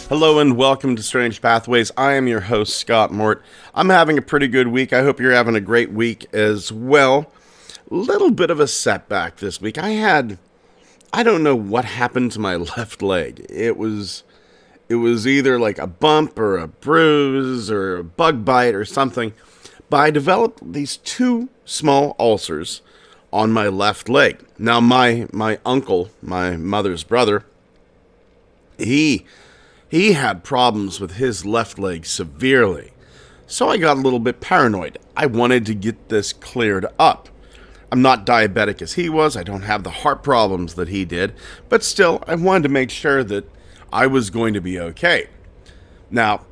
Hello and welcome to Strange Pathways. I am your host, Scott Mort. I'm having a pretty good week. I hope you're having a great week as well. Little bit of a setback this week. I don't know what happened to my left leg. It was either like a bump or a bruise or a bug bite or something. But I developed these two small ulcers on my left leg. Now my uncle, my mother's brother, he had problems with his left leg severely. So I got a little bit paranoid. I wanted to get this cleared up. I'm not diabetic as he was. I don't have the heart problems that he did. But still, I wanted to make sure that I was going to be okay. Now,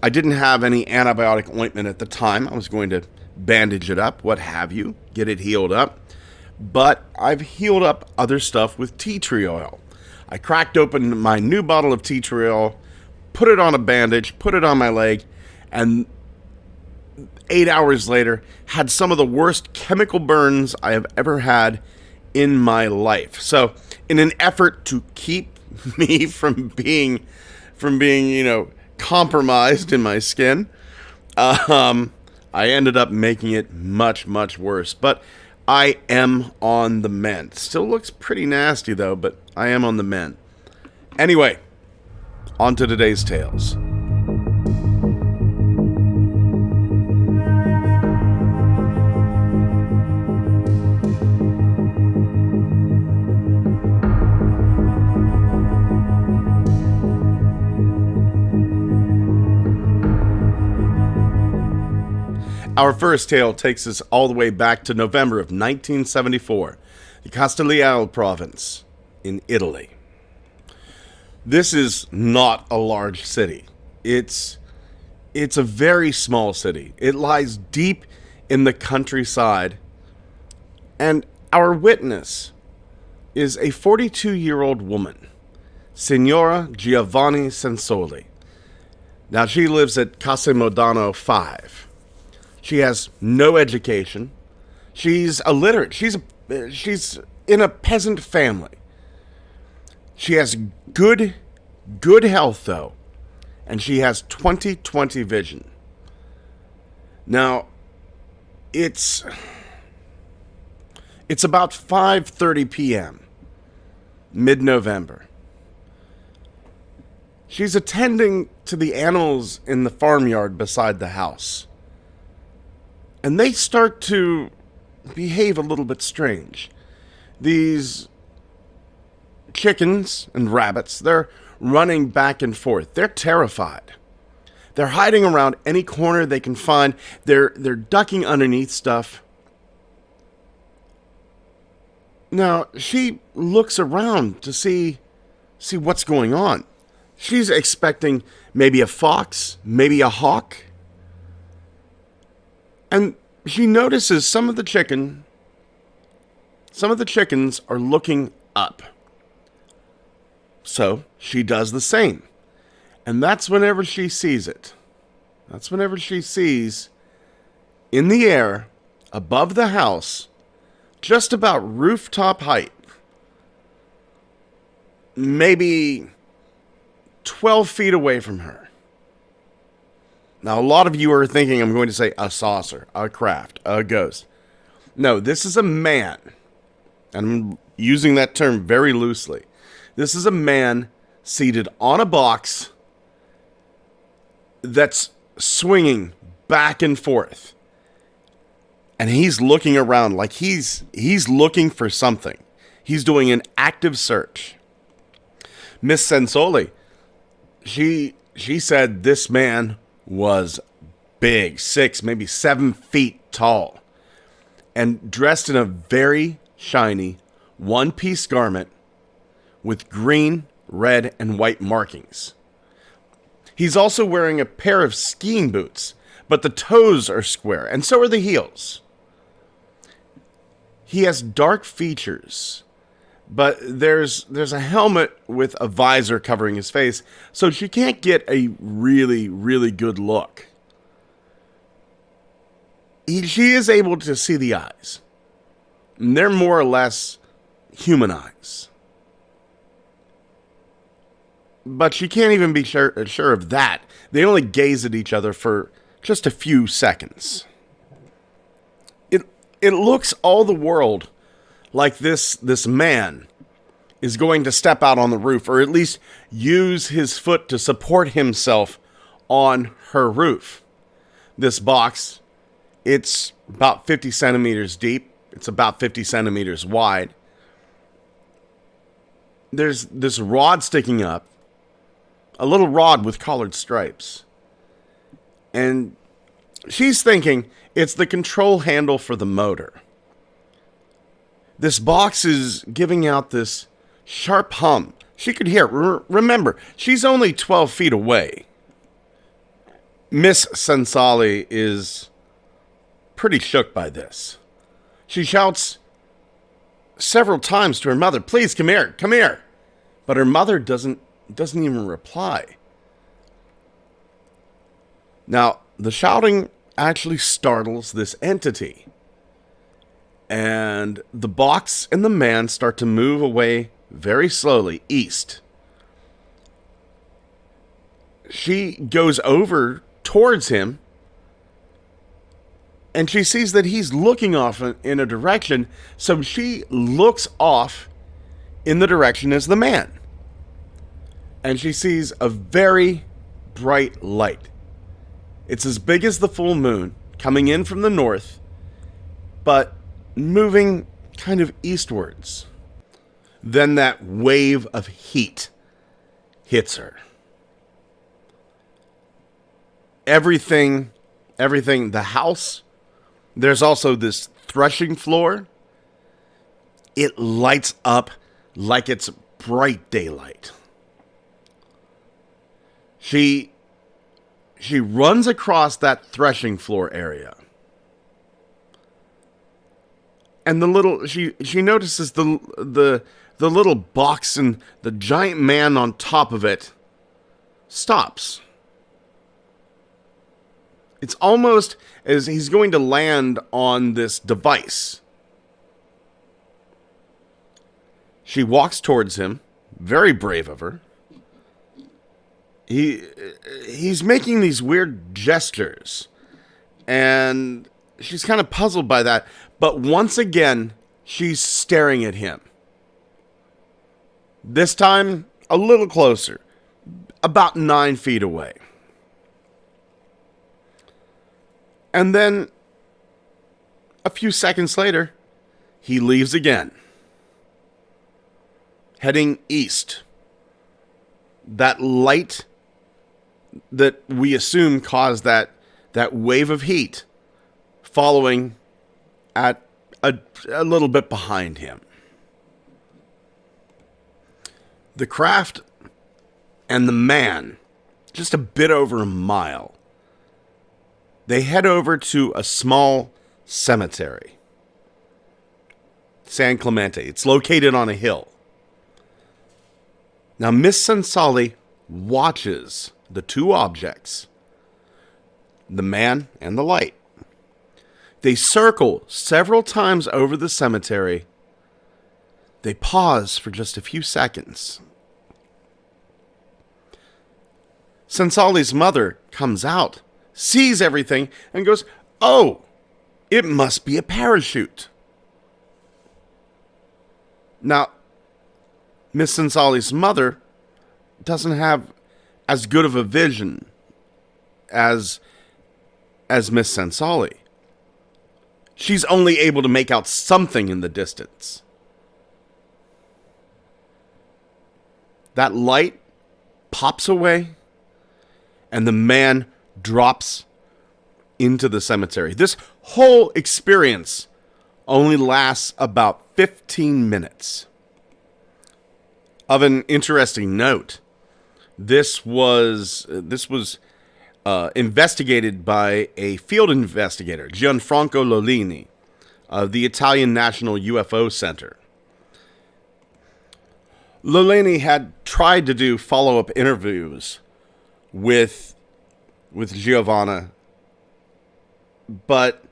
I didn't have any antibiotic ointment at the time. I was going to bandage it up, what have you, get it healed up. But I've healed up other stuff with tea tree oil. I cracked open my new bottle of tea tree oil, put it on a bandage, put it on my leg, and 8 hours later, had some of the worst chemical burns I have ever had in my life. So, in an effort to keep me from being, compromised in my skin, I ended up making it much, much worse. But I am on the mend. Still looks pretty nasty though, but I am on the mend. Anyway, on to today's tales. Our first tale takes us all the way back to November of 1974, the Castelleale province in Italy. This is not a large city. It's a very small city. It lies deep in the countryside, and our witness is a 42-year-old woman, Signora Giovanni Sensoli. Now, she lives at Castelleale 5. She has no education. She's illiterate. She's in a peasant family. She has good health though, and she has 20/20 vision. Now, it's about 5:30 p.m. mid-November. She's attending to the animals in the farmyard beside the house. And they start to behave a little bit strange. These chickens and rabbits, they're running back and forth. They're terrified. They're hiding around any corner they can find. They're ducking underneath stuff. Now, she looks around to see what's going on. She's expecting maybe a fox, maybe a hawk. And she notices some of the chickens are looking up. So she does the same. And that's whenever she sees it. That's whenever she sees in the air above the house, just about rooftop height, maybe 12 feet away from her. Now, a lot of you are thinking I'm going to say a saucer, a craft, a ghost. No, this is a man. And I'm using that term very loosely. This is a man seated on a box that's swinging back and forth. And he's looking around like he's looking for something. He's doing an active search. Miss Sensoli, she said this man was big, 6, maybe 7 feet tall, and dressed in a very shiny one-piece garment with green, red, and white markings. He's also wearing a pair of skiing boots, but the toes are square, and so are the heels. He has dark features, but there's a helmet with a visor covering his face, so she can't get a really, really good look. She is able to see the eyes. And they're more or less human eyes. But she can't even be sure of that. They only gaze at each other for just a few seconds. It looks all the world like this man is going to step out on the roof, or at least use his foot to support himself on her roof. This box, it's about 50 centimeters deep. It's about 50 centimeters wide. There's this rod sticking up, a little rod with collared stripes. And she's thinking it's the control handle for the motor. This box is giving out this sharp hum. She could hear it. Remember, she's only 12 feet away. Miss Sensali is pretty shook by this. She shouts several times to her mother, "Please, come here, come here." But her mother doesn't even reply. Now, the shouting actually startles this entity. And the box and the man start to move away very slowly east. She goes over towards him, and she sees that he's looking off in a direction, so she looks off in the direction as the man. And she sees a very bright light. It's as big as the full moon, coming in from the north, but moving kind of eastwards. Then that wave of heat hits her. Everything, the house, there's also this threshing floor. It lights up like it's bright daylight. She runs across that threshing floor area. And she notices the little box and the giant man on top of it stops. It's almost as he's going to land on this device. She walks towards him, very brave of her. He's making these weird gestures, and she's kind of puzzled by that. But once again, she's staring at him. This time, a little closer, about 9 feet away. And then, a few seconds later, he leaves again, heading east. That light that we assume caused that wave of heat following at a little bit behind him. The craft and the man, just a bit over a mile, they head over to a small cemetery. San Clemente. It's located on a hill. Now, Miss Sensali watches the two objects, the man and the light. They circle several times over the cemetery. They pause for just a few seconds. Sensali's mother comes out, sees everything, and goes, "Oh, it must be a parachute." Now, Miss Sensali's mother doesn't have as good of a vision as Miss Sensali. She's only able to make out something in the distance. That light pops away, and the man drops into the cemetery. This whole experience only lasts about 15 minutes. Of an interesting note, this was investigated by a field investigator, Gianfranco Lolini, of the Italian National UFO Center. Lolini had tried to do follow-up interviews with Giovanna, but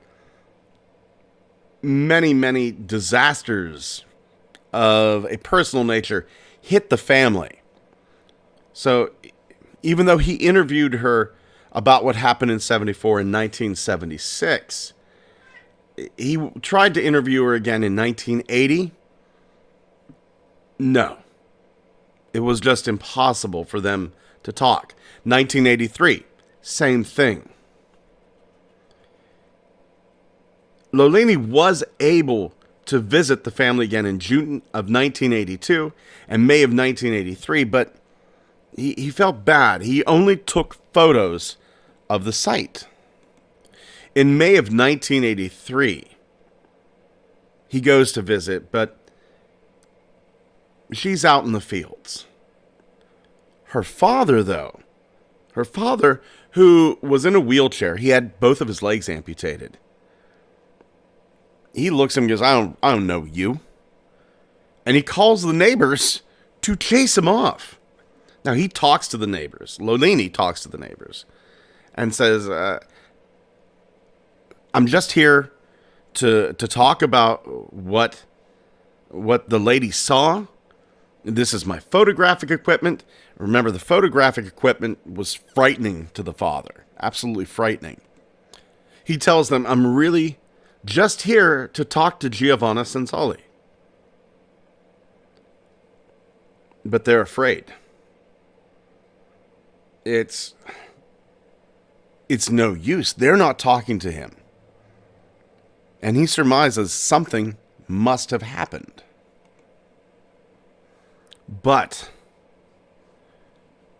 many disasters of a personal nature hit the family. So even though he interviewed her about what happened in 74 and 1976, he tried to interview her again in 1980. No. It was just impossible for them to talk. 1983, same thing. Lolini was able to visit the family again in June of 1982 and May of 1983, but he felt bad. He only took photos of the site. In May of 1983, he goes to visit, but she's out in the fields. Her father, though, who was in a wheelchair, he had both of his legs amputated. He looks at him and goes, I don't know you. And he calls the neighbors to chase him off. Now, he talks to the neighbors. Lolini talks to the neighbors and says, I'm just here to talk about what the lady saw. This is my photographic equipment. Remember, the photographic equipment was frightening to the father. Absolutely frightening. He tells them, I'm really just here to talk to Giovanna Sensoli. But they're afraid. It's no use. They're not talking to him. And he surmises something must have happened. But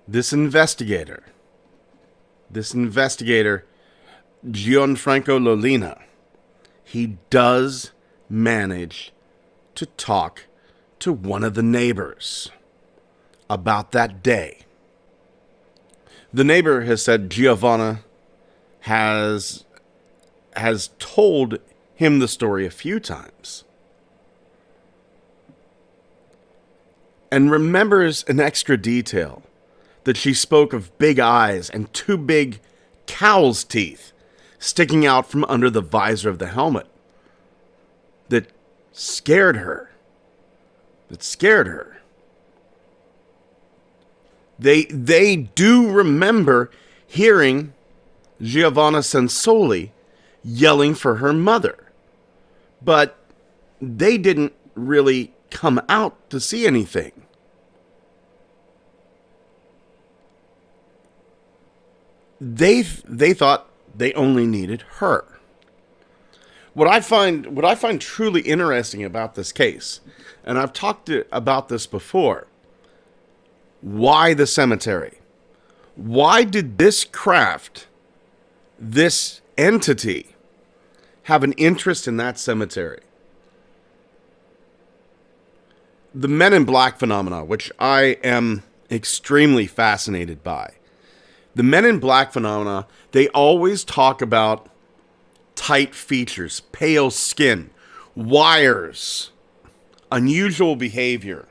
this investigator, Gianfranco Lolina, he does manage to talk to one of the neighbors about that day. The neighbor has said Giovanna has told him the story a few times. And remembers an extra detail that she spoke of big eyes and two big cow's teeth sticking out from under the visor of the helmet that scared her. They do remember hearing Giovanna Sensoli yelling for her mother, but they didn't really come out to see anything. They thought they only needed her. What I find truly interesting about this case, and I've talked about this before, why the cemetery? Why did this craft, this entity, have an interest in that cemetery? The Men in Black phenomena, which I am extremely fascinated by. The Men in Black phenomena, they always talk about tight features, pale skin, wires, unusual behavior.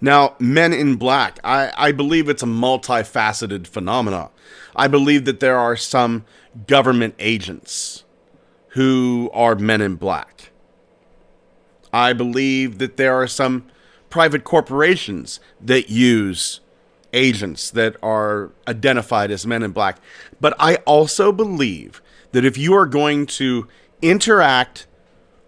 Now, Men in Black, I believe it's a multifaceted phenomena. I believe that there are some government agents who are Men in Black. I believe that there are some private corporations that use agents that are identified as Men in Black. But I also believe that if you are going to interact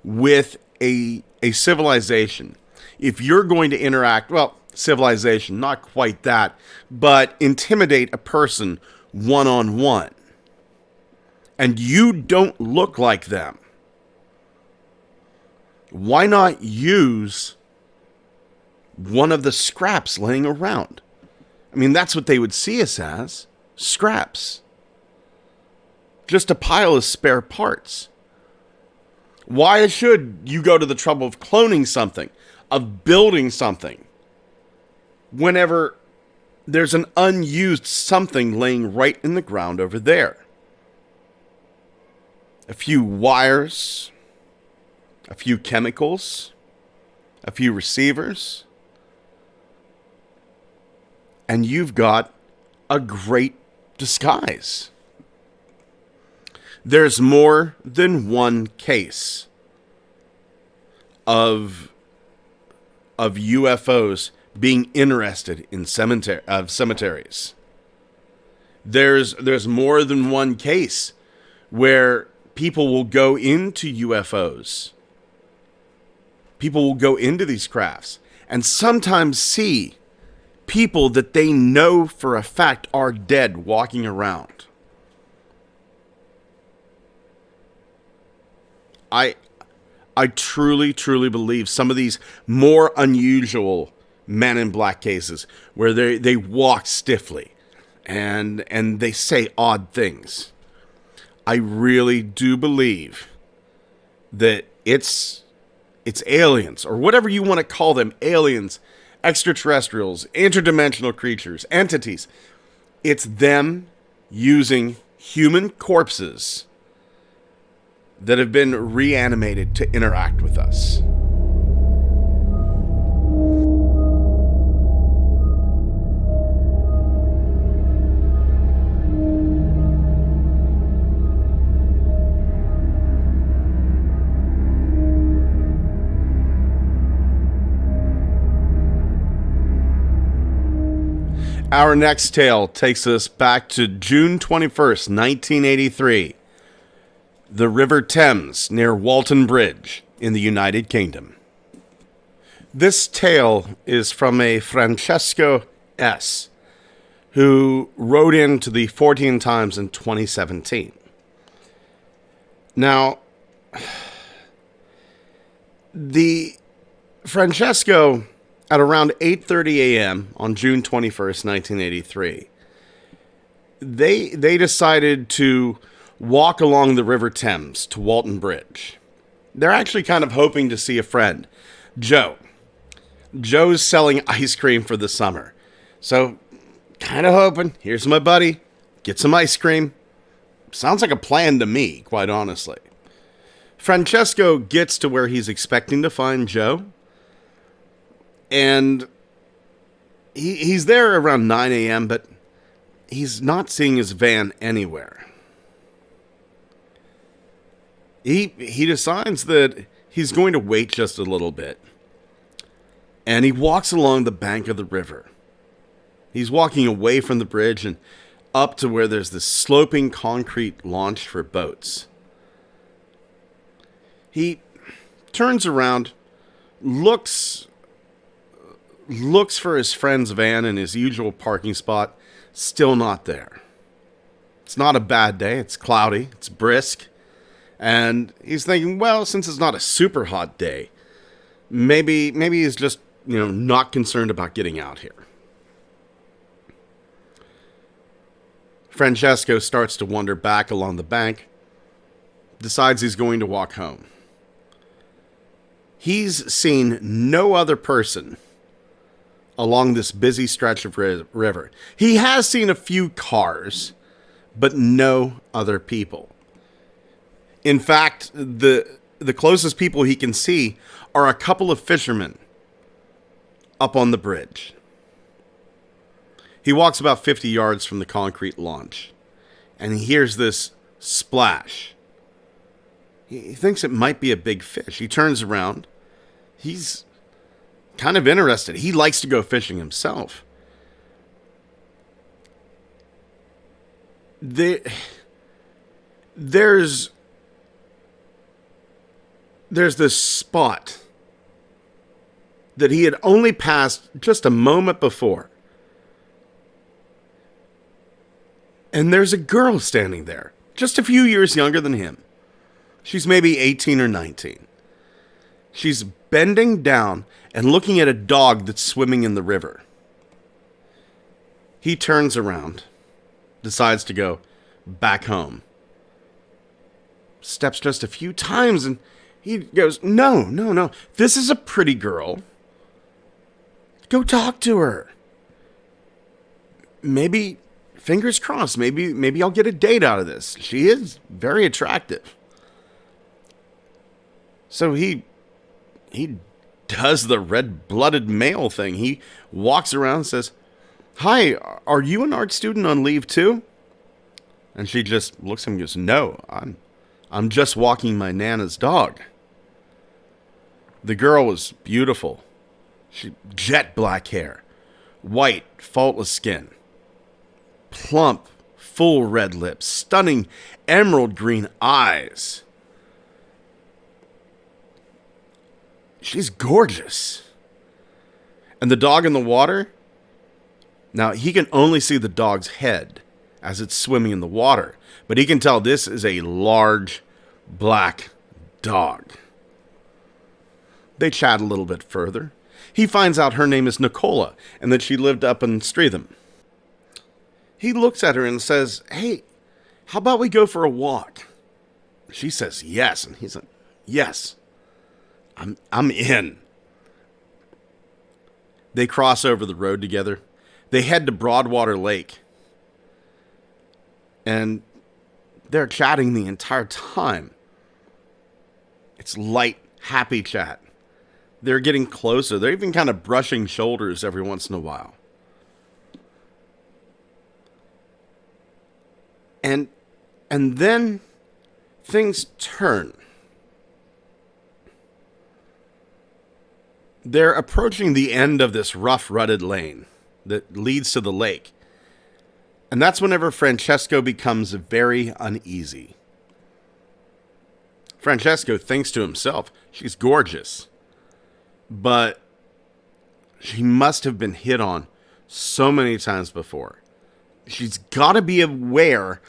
with a civilization, if you're going to interact, well, civilization, not quite that, but intimidate a person one-on-one, and you don't look like them, why not use one of the scraps laying around? I mean, that's what they would see us as, scraps. Just a pile of spare parts. Why should you go to the trouble of cloning something, of building something, whenever there's an unused something laying right in the ground over there? A few wires, a few chemicals, a few receivers, and you've got a great disguise. There's more than one case of UFOs being interested in cemeteries. There's more than one case where people will go into UFOs. People will go into these crafts and sometimes see people that they know for a fact are dead walking around. I truly, truly believe some of these more unusual Men in Black cases where they walk stiffly and they say odd things. I really do believe that it's aliens, or whatever you want to call them, aliens, extraterrestrials, interdimensional creatures, entities. It's them using human corpses that have been reanimated to interact with us. Our next tale takes us back to June 21st, 1983. The River Thames near Walton Bridge in the United Kingdom. This tale is from a Francesco S., who wrote into the 14 Times in 2017. Now, the Francesco, at around 8:30 a.m. on June 21st, 1983, they decided to walk along the River Thames to Walton Bridge. They're actually kind of hoping to see a friend, Joe. Joe's selling ice cream for the summer. So, kind of hoping, here's my buddy, get some ice cream. Sounds like a plan to me, quite honestly. Francesco gets to where he's expecting to find Joe, and he's there around 9 a.m., but he's not seeing his van anywhere. He decides that he's going to wait just a little bit, and he walks along the bank of the river. He's walking away from the bridge and up to where there's this sloping concrete launch for boats. He turns around, looks for his friend's van in his usual parking spot. Still not there. It's not a bad day. It's cloudy. It's brisk. And he's thinking, well, since it's not a super hot day, maybe he's just, not concerned about getting out here. Francesco starts to wander back along the bank, decides he's going to walk home. He's seen no other person along this busy stretch of river. He has seen a few cars, but no other people. In fact, the closest people he can see are a couple of fishermen up on the bridge. He walks about 50 yards from the concrete launch, and he hears this splash. He thinks it might be a big fish. He turns around. He's kind of interested. He likes to go fishing himself. There's this spot that he had only passed just a moment before. And there's a girl standing there, just a few years younger than him. She's maybe 18 or 19. She's bending down and looking at a dog that's swimming in the river. He turns around, decides to go back home. Steps just a few times and he goes, no, this is a pretty girl. Go talk to her. Maybe, fingers crossed, maybe I'll get a date out of this. She is very attractive. So he does the red-blooded male thing. He walks around and says, "Hi, are you an art student on leave too?" And she just looks at him and goes, "No, I'm just walking my Nana's dog." The girl was beautiful, Jet black hair, white, faultless skin, plump, full red lips, stunning emerald green eyes. She's gorgeous. And the dog in the water? Now, he can only see the dog's head as it's swimming in the water, but he can tell this is a large black dog. They chat a little bit further. He finds out her name is Nicola and that she lived up in Streatham. He looks at her and says, "Hey, how about we go for a walk?" She says yes, and he's like, "Yes, I'm in." They cross over the road together. They head to Broadwater Lake. And they're chatting the entire time. It's light, happy chat. They're getting closer. They're even kind of brushing shoulders every once in a while. And then things turn. They're approaching the end of this rough, rutted lane that leads to the lake. And that's whenever Francesco becomes very uneasy. Francesco thinks to himself, she's gorgeous. But she must have been hit on so many times before. She's got to be aware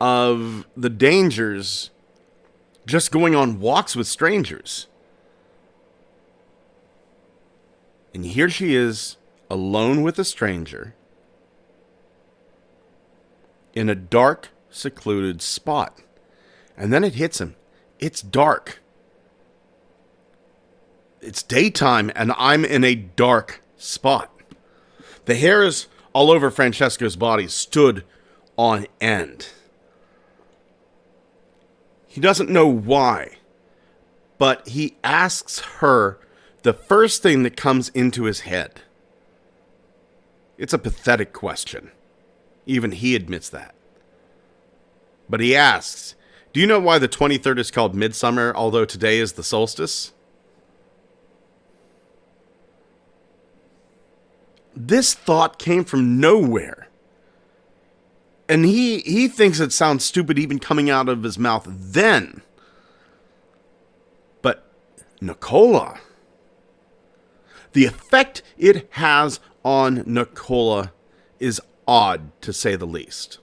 of the dangers just going on walks with strangers. And here she is, alone with a stranger, in a dark, secluded spot. And then it hits him. It's dark. It's daytime, and I'm in a dark spot. The hairs all over Francesco's body stood on end. He doesn't know why, but he asks her the first thing that comes into his head. It's a pathetic question. Even he admits that. But he asks, "Do you know why the 23rd is called Midsummer, although today is the solstice?" This thought came from nowhere. And he thinks it sounds stupid even coming out of his mouth then. But Nicola, the effect it has on Nicola is odd, to say the least.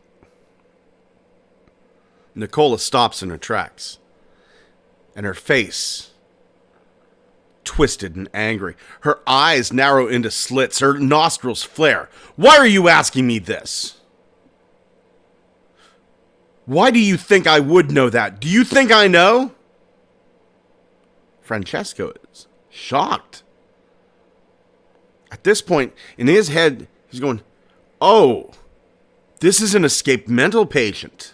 Nicola stops in her tracks, and her face twisted and angry. Her eyes narrow into slits, her nostrils flare. "Why are you asking me this? Why do you think I would know that? Do you think I know?" Francesco is shocked. At this point, in his head, he's going, "Oh, this is an escaped mental patient."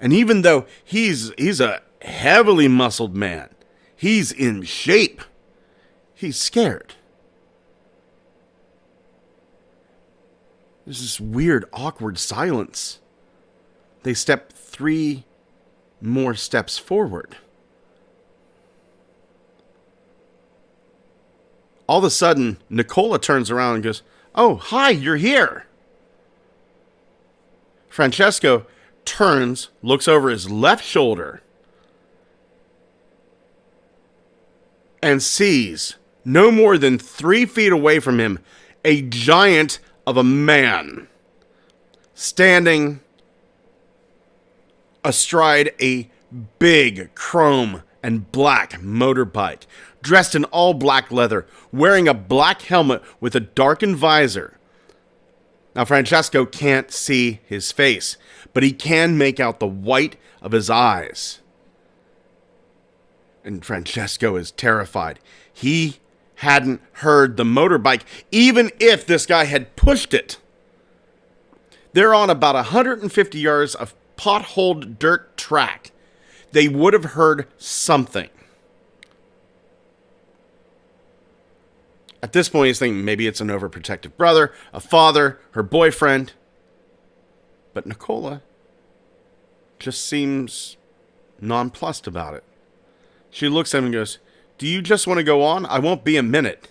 And even though he's a heavily muscled man, he's in shape, he's scared. There's this weird, awkward silence. They step 3 more steps forward. All of a sudden, Nicola turns around and goes, "Oh, hi, you're here." Francesco turns, looks over his left shoulder, and sees, no more than 3 feet away from him, a giant of a man standing astride a big chrome and black motorbike, dressed in all black leather, wearing a black helmet with a darkened visor. Now, Francesco can't see his face, but he can make out the white of his eyes. And Francesco is terrified. He hadn't heard the motorbike, even if this guy had pushed it. They're on about 150 yards of potholed dirt track. They would have heard something. At this point, he's thinking maybe it's an overprotective brother, a father, her boyfriend. But Nicola just seems nonplussed about it. She looks at him and goes, "Do you just want to go on? I won't be a minute."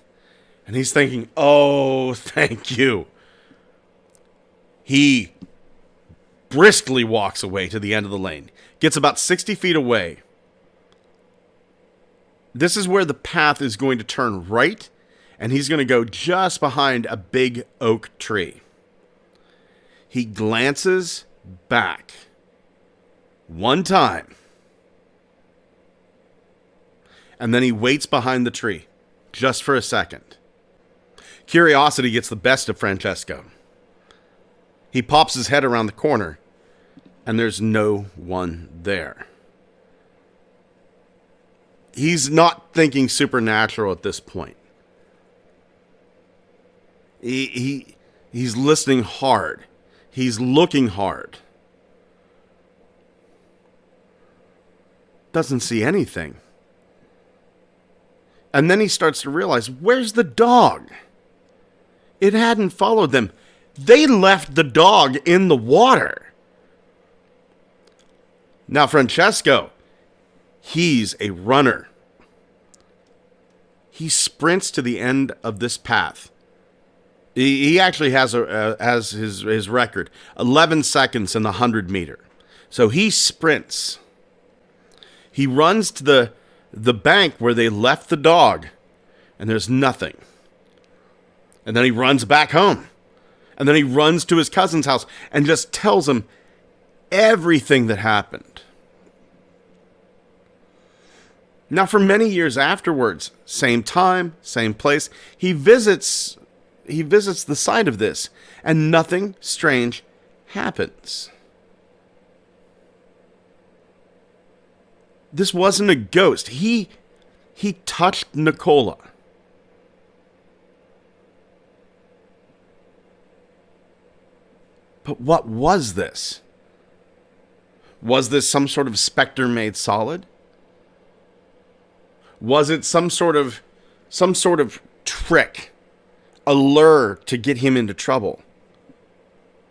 And he's thinking, oh, thank you. He briskly walks away to the end of the lane. Gets about 60 feet away. This is where the path is going to turn right, and he's going to go just behind a big oak tree. He glances back one time, and then he waits behind the tree just for a second. Curiosity gets the best of Francesco. He pops his head around the corner, and there's no one there. He's not thinking supernatural at this point. He's listening hard. He's looking hard. Doesn't see anything. And then he starts to realize, where's the dog? It hadn't followed them. They left the dog in the water. Now, Francesco, he's a runner. He sprints to the end of this path. He actually has his record, 11 seconds in the 100-meter. So he sprints. He runs to the bank where they left the dog, and there's nothing. And then he runs back home. And then he runs to his cousin's house and just tells him everything that happened. Now, for many years afterwards, same time, same place, he visits the site of this, and nothing strange happens. This wasn't a ghost. He touched Nicola. But what was this? Was this some sort of specter made solid? Was it some sort of trick, a lure to get him into trouble?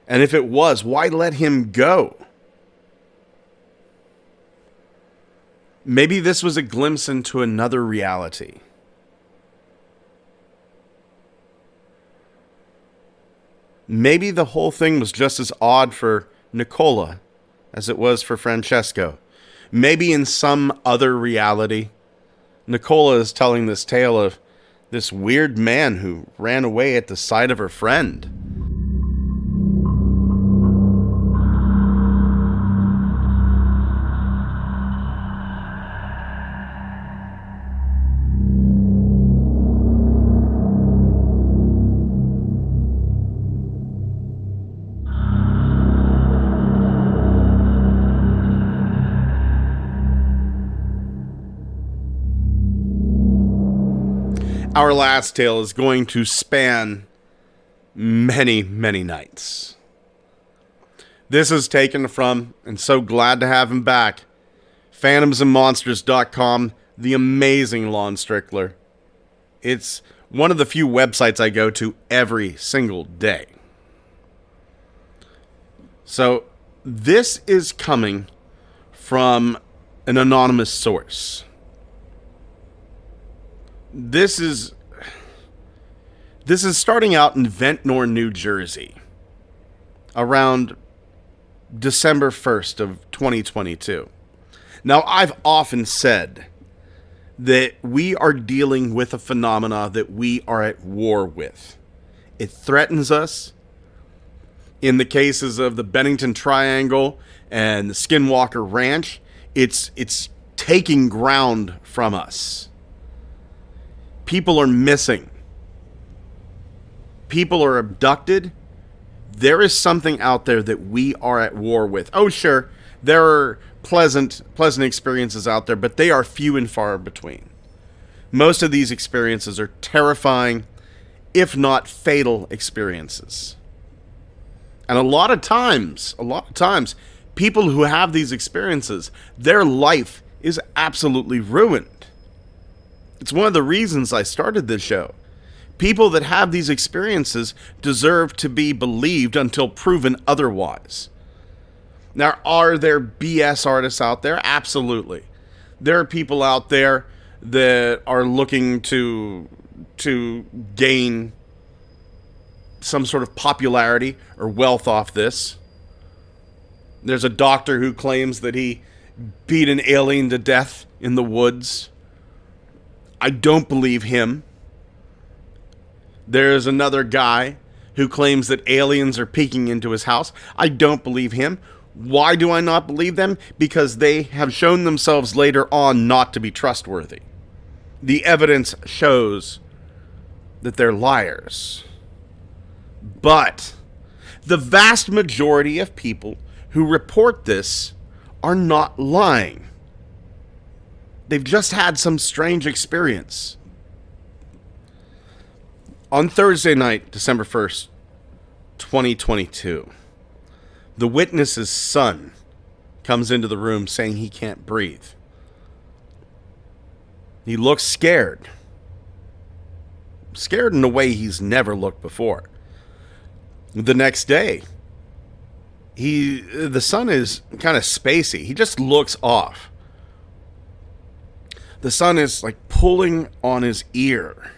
And if it was, why let him go? Maybe this was a glimpse into another reality. Maybe the whole thing was just as odd for Nicola as it was for Francesco. Maybe in some other reality, Nicola is telling this tale of this weird man who ran away at the sight of her friend. Our last tale is going to span many, many nights. This is taken from, and so glad to have him back, phantomsandmonsters.com, the amazing Lon Strickler. It's one of the few websites I go to every single day. So, this is coming from an anonymous source. This is starting out in Ventnor, New Jersey, around December 1st of 2022. Now, I've often said that we are dealing with a phenomena that we are at war with. It threatens us. In the cases of the Bennington Triangle and the Skinwalker Ranch, it's taking ground from us. People are missing. People are abducted. There is something out there that we are at war with. Oh, sure, there are pleasant experiences out there, but they are few and far between. Most of these experiences are terrifying, if not fatal experiences. And a lot of times, people who have these experiences, their life is absolutely ruined. It's one of the reasons I started this show. People that have these experiences deserve to be believed until proven otherwise. Now, are there BS artists out there? Absolutely. There are people out there that are looking to to gain some sort of popularity or wealth off this. There's a doctor who claims that he beat an alien to death in the woods. I don't believe him. There's another guy who claims that aliens are peeking into his house. I don't believe him. Why do I not believe them? Because they have shown themselves later on not to be trustworthy. The evidence shows that they're liars. But the vast majority of people who report this are not lying. They've just had some strange experience. On Thursday night, December 1st, 2022, the witness's son comes into the room saying he can't breathe. He looks scared. Scared in a way he's never looked before. The next day, the son is kind of spacey. He just looks off. The son is like pulling on his ear.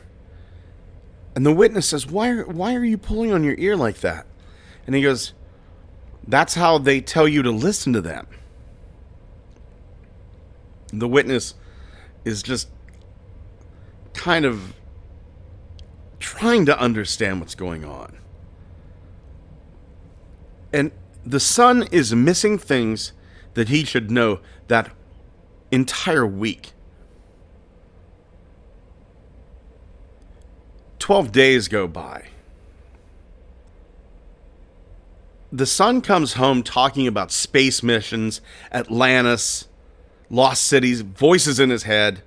And the witness says, why are you pulling on your ear like that? And he goes, that's how they tell you to listen to them. The witness is just kind of trying to understand what's going on. And the son is missing things that he should know that entire week. 12 days go by. The son comes home talking about space missions, Atlantis, lost cities, voices in his head.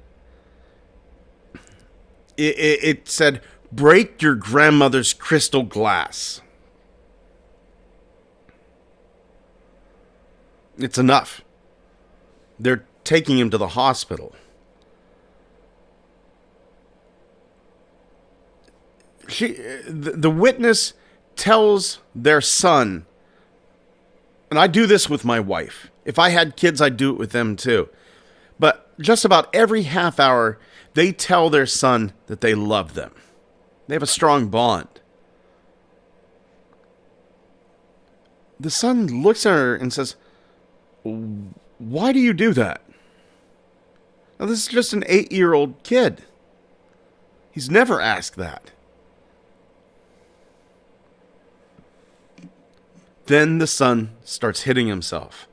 It said, break your grandmother's crystal glass. It's enough. They're taking him to the hospital. The witness tells their son, and I do this with my wife. If I had kids, I'd do it with them too. But just about every half hour, they tell their son that they love them. They have a strong bond. The son looks at her and says, why do you do that? Now, this is just an 8-year-old kid. He's never asked that. Then the son starts hitting himself.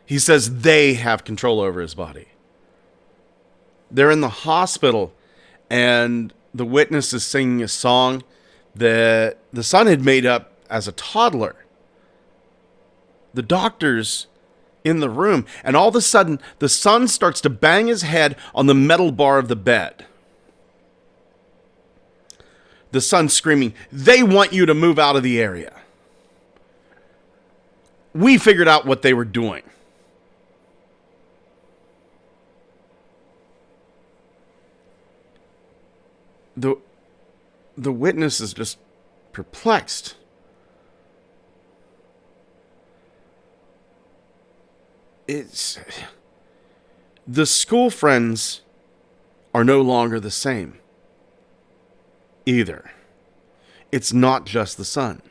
He says they have control over his body. They're in the hospital, and the witness is singing a song that the son had made up as a toddler. The doctor's in the room, and all of a sudden, the son starts to bang his head on the metal bar of the bed. The son's screaming, they want you to move out of the area. We figured out what they were doing. The witness is just perplexed. The school friends are no longer the same either. It's not just the son.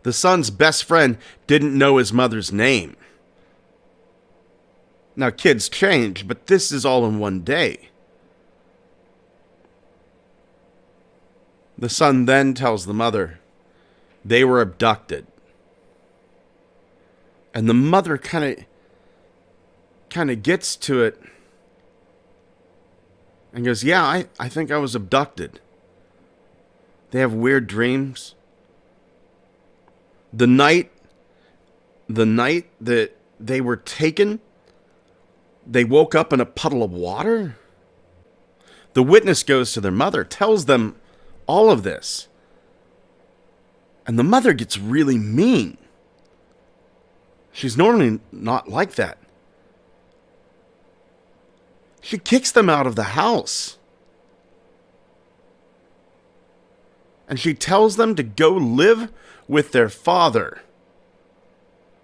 The son's best friend didn't know his mother's name. Now, kids change, but this is all in one day. The son then tells the mother they were abducted. And the mother kind of gets to it and goes, yeah, I think I was abducted. They have weird dreams. The night that they were taken, they woke up in a puddle of water. The witness goes to their mother, tells them all of this. And the mother gets really mean. She's normally not like that. She kicks them out of the house. And she tells them to go live with their father.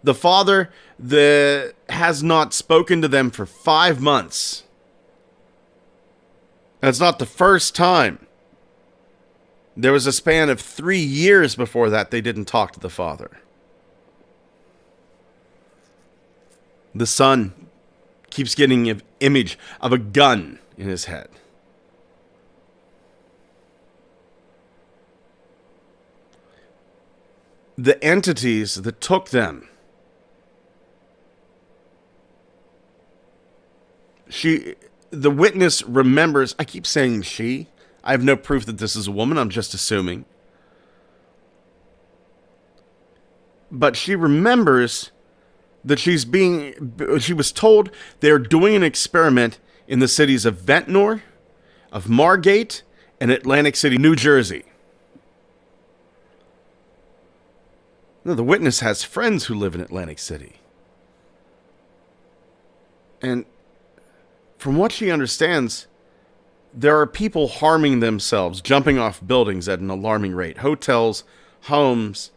The father that has not spoken to them for 5 months. And it's not the first time. There was a span of 3 years before that they didn't talk to the father. The son keeps getting an image of a gun in his head. The entities that took them, the witness remembers, I keep saying she. I have no proof that this is a woman, I'm just assuming. But she remembers that she was told they're doing an experiment in the cities of Ventnor, of Margate, and Atlantic City, New Jersey. No, the witness has friends who live in Atlantic City. And from what she understands, there are people harming themselves, jumping off buildings at an alarming rate. Hotels, homes.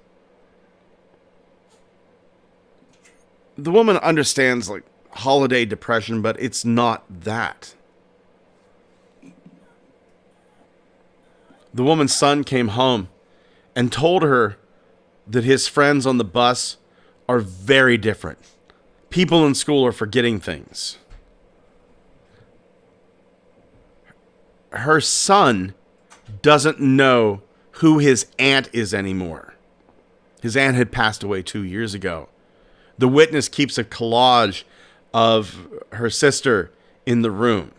The woman understands, like, holiday depression, but it's not that. The woman's son came home and told her that his friends on the bus are very different. People in school are forgetting things. Her son doesn't know who his aunt is anymore. His aunt had passed away 2 years ago. The witness keeps a collage of her sister in the room.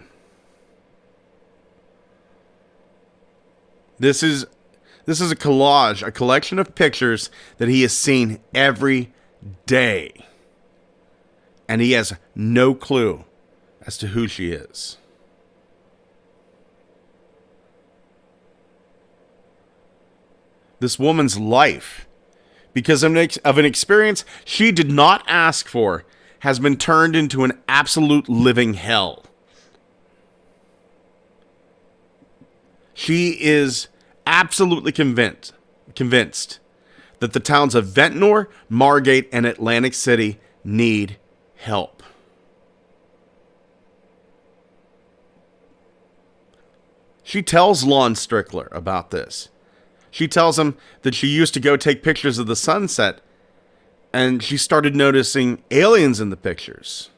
This is a collage, a collection of pictures that he has seen every day. And he has no clue as to who she is. This woman's life, because of an experience she did not ask for, has been turned into an absolute living hell. She is absolutely convinced that the towns of Ventnor, Margate, and Atlantic City need help. She tells Lon Strickler about this. She tells him that she used to go take pictures of the sunset, and she started noticing aliens in the pictures.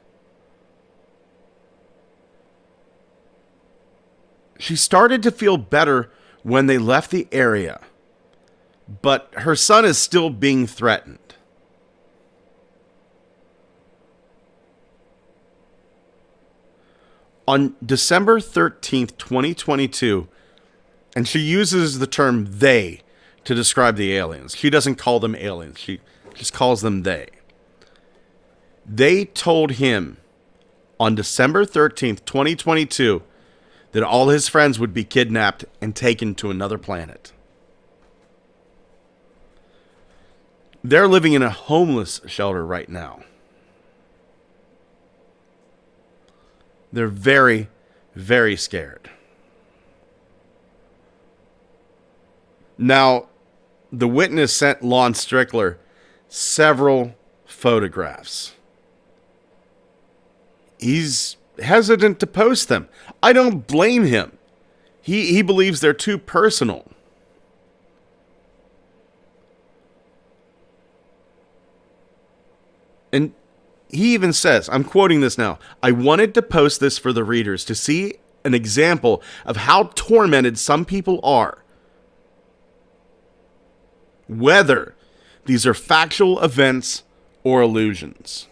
She started to feel better when they left the area, but her son is still being threatened. On December 13th, 2022, and she uses the term they to describe the aliens. She doesn't call them aliens. She just calls them they. They told him on December 13th, 2022, that all his friends would be kidnapped and taken to another planet. They're living in a homeless shelter right now. They're very, very scared. Now, the witness sent Lon Strickler several photographs. He's hesitant to post them. I don't blame him. He believes they're too personal. And he even says, I'm quoting this now, I wanted to post this for the readers to see an example of how tormented some people are. Whether these are factual events or illusions.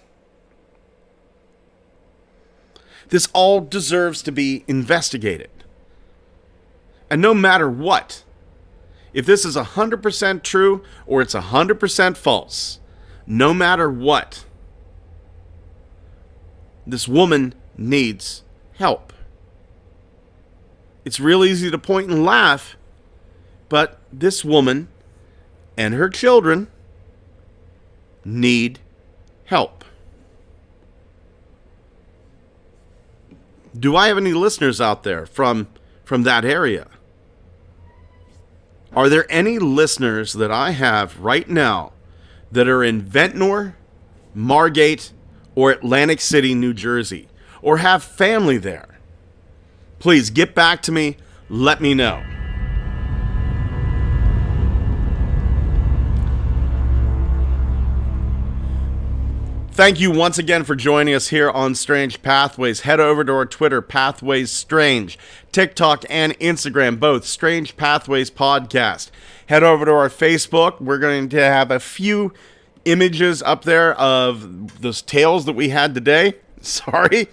This all deserves to be investigated. And no matter what, if this is 100% true or it's 100% false, no matter what, this woman needs help. It's real easy to point and laugh, but this woman and her children need help. Do I have any listeners out there from that area? Are there any listeners that I have right now that are in Ventnor, Margate, or Atlantic City, New Jersey, or have family there? Please get back to me. Let me know. Thank you once again for joining us here on Strange Pathways. Head over to our Twitter, Pathways Strange, TikTok and Instagram, both Strange Pathways Podcast. Head over to our Facebook. We're going to have a few images up there of those tales that we had today. Sorry,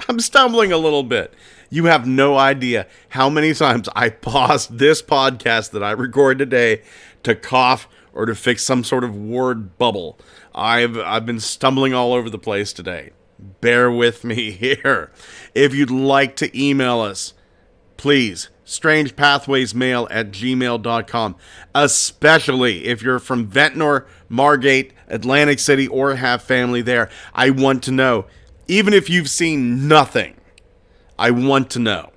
I'm stumbling a little bit. You have no idea how many times I paused this podcast that I record today to cough or to fix some sort of word bubble. I've been stumbling all over the place today. Bear with me here. If you'd like to email us, please, strangepathwaysmail@gmail.com. Especially if you're from Ventnor, Margate, Atlantic City, or have family there. I want to know. Even if you've seen nothing, I want to know.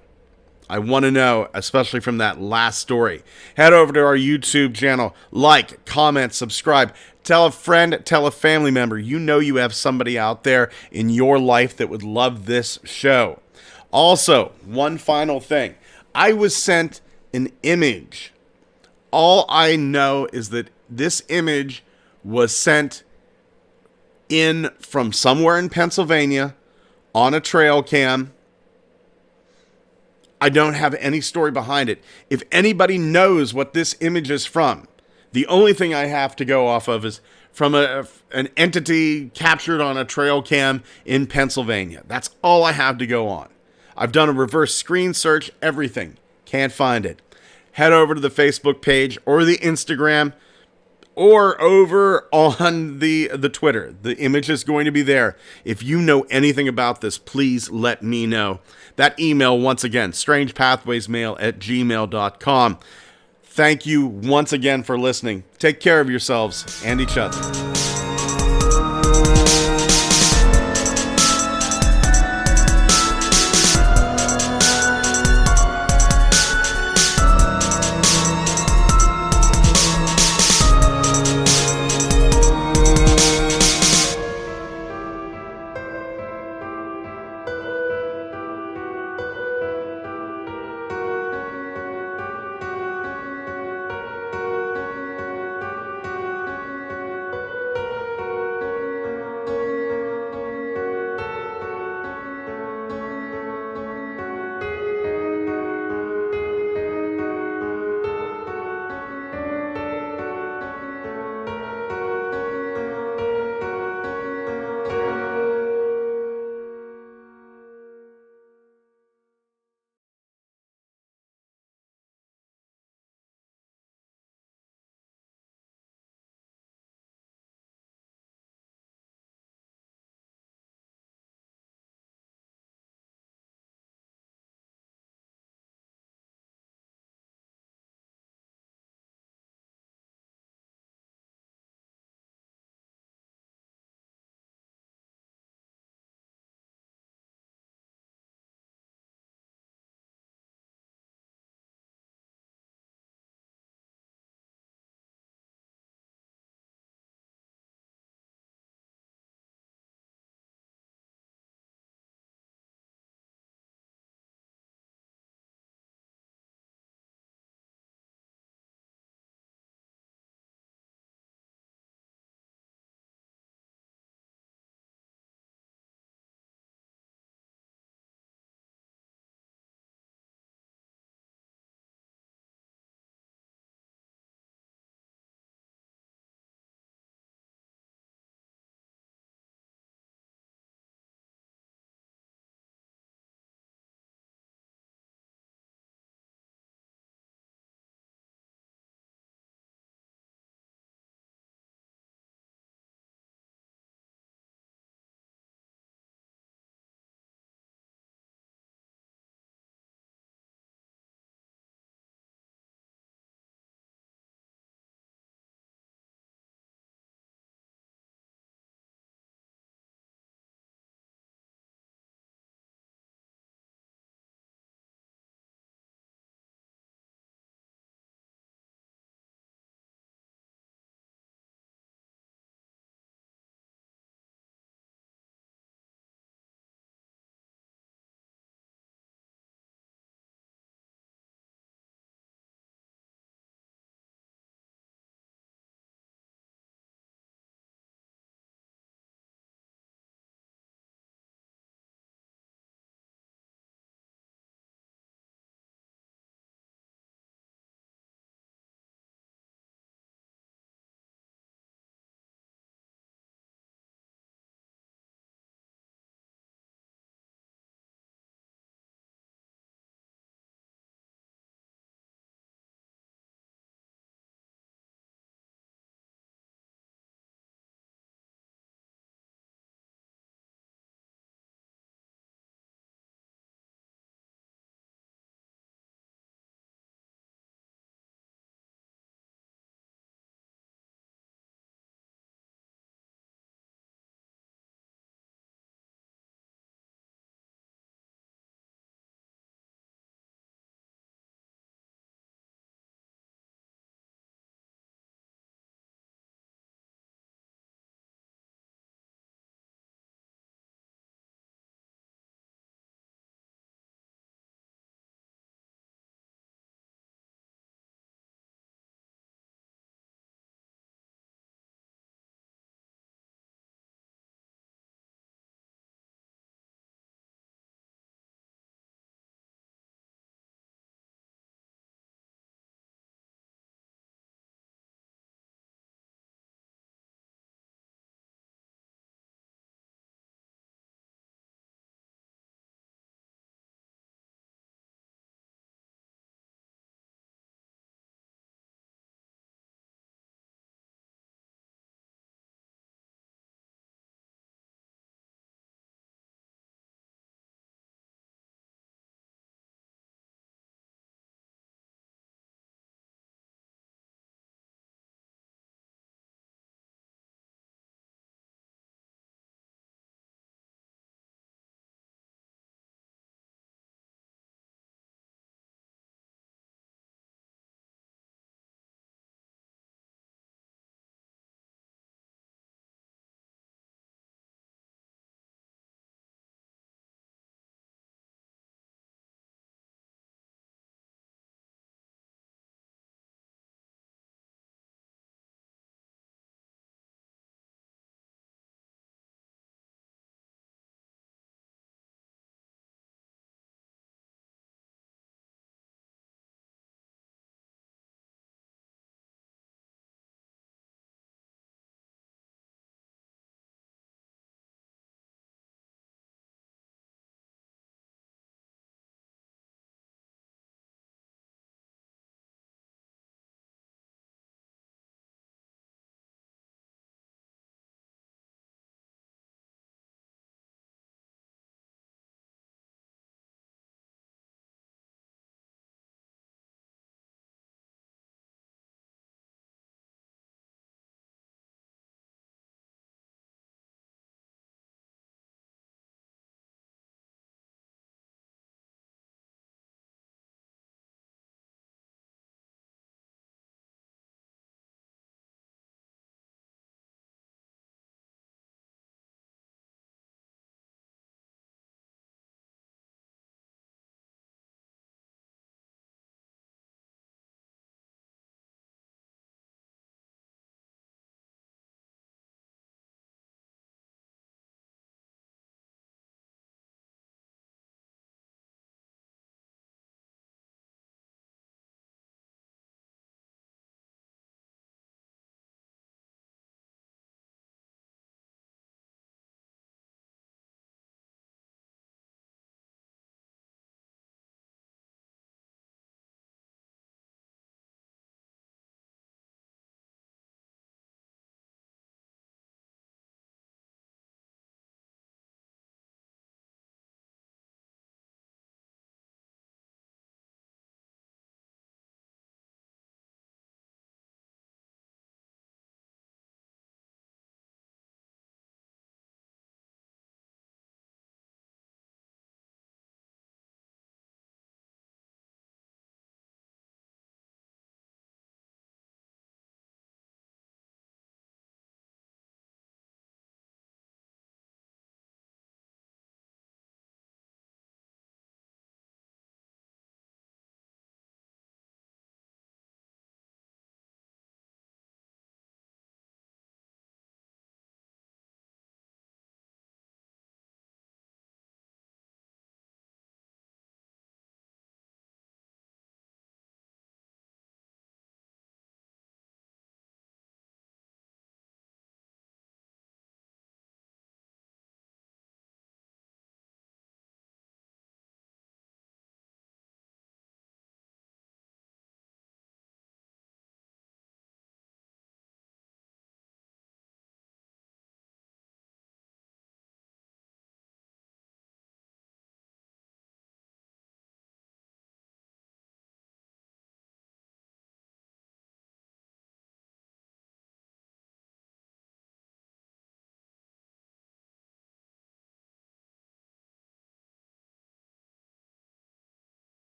I want to know, especially from that last story. Head over to our YouTube channel. Like, comment, subscribe. Tell a friend, tell a family member. You know you have somebody out there in your life that would love this show. Also, one final thing. I was sent an image. All I know is that this image was sent in from somewhere in Pennsylvania on a trail cam. I don't have any story behind it. If anybody knows what this image is from, the only thing I have to go off of is from an entity captured on a trail cam in Pennsylvania. That's all I have to go on. I've done a reverse screen search, everything. Can't find it. Head over to the Facebook page or the Instagram or over on the Twitter. The image is going to be there. If you know anything about this, please let me know. That email, once again, strangepathwaysmail@gmail.com. Thank you once again for listening. Take care of yourselves and each other.